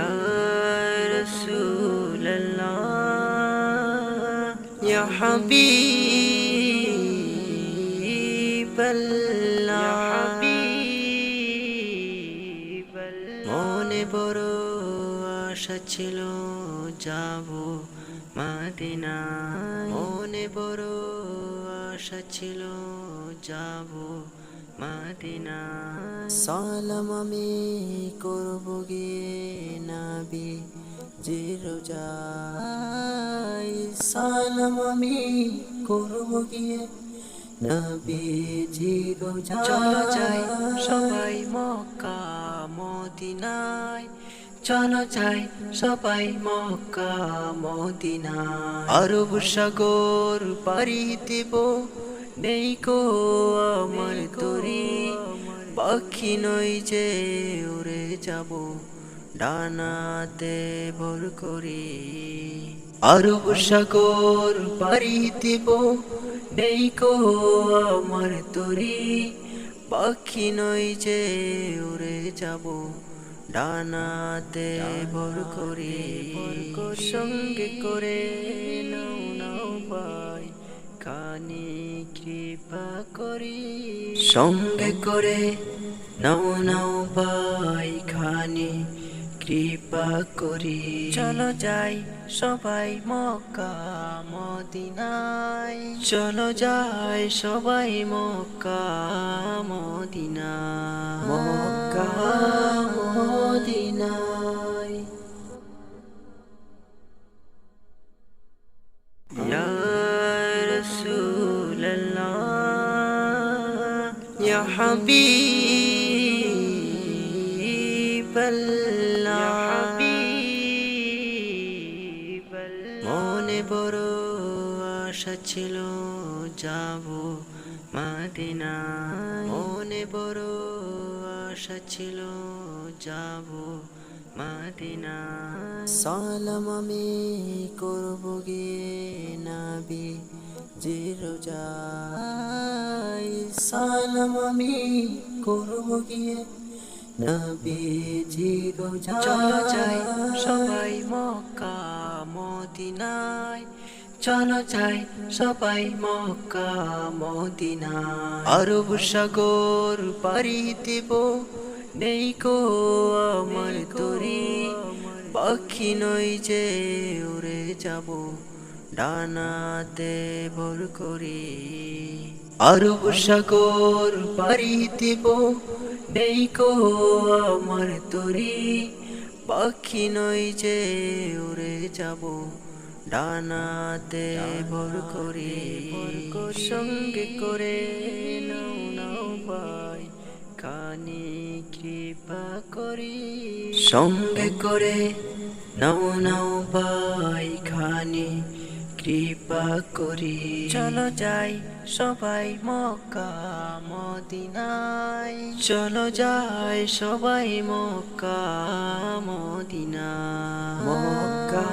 या रसूल अल्लाह या हबीब अल्लाह মনে বড় আশা ছিল যাব মদিনা মনে বড় আশা ছিল যাব মদিনা সালাম আমি করব গিয়ে নবী জির রোজায় সালাম আমি করব গিয়ে নবী জির রোজায় চলো যাই সবাই মক্কা মদিনায় চলো যাই সবাই মক্কা মদিনায় আরব সাগর পাড়ি দেব নেই কো আমার তরি পাখি নই যে উড়ে যাব ডানাতে ভর করি আরব সাগর পাড়ি দেব নেই কো আমার তরি পাখি নই যে উড়ে যাব ডানাতে ভর করি সঙ্গে করে নাও নাও ভাই কানে কৃপা করি সঙ্গে করে নাও নাও ভাই খানে কৃপা করি চলো যাই সবাই মক্কা মদিনায় চলো যাই সবাই মক্কা মদিনায় মক্কা মদিনায় ইয়া রাসূল আল্লাহ ইয়া হাবিব আল্লাহ মনে বড় আশা ছিল যাব মদিনা মনে বড় আশা ছিল যাব মদিনা সালাম আমি করব গিয়ে নবী জির রোজায় সালাম আমি করব গিয়ে নবী জির রোজায় চলো যাই সবাই মক্কা মদিনায় চলো যাই সবাই মক্কা মদিনায় আরব সাগর পাড়ি দেব নেই কো আমার তরি পাখি নই যে উড়ে যাব ডানাতে ভর করি আরব সাগর পাড়ি দেব নেই কো আমার তরি পাখি নই যে উড়ে যাব ডানাতে ভর করি সঙ্গে করে নাও নাও ভাই কানে কৃপা করি সঙ্গে করে নাও নাও ভাই খানে কৃপা করি চলো যাই সবাই মক্কা মদিনায় চলো যাই সবাই মক্কা মদিনায় মক্কা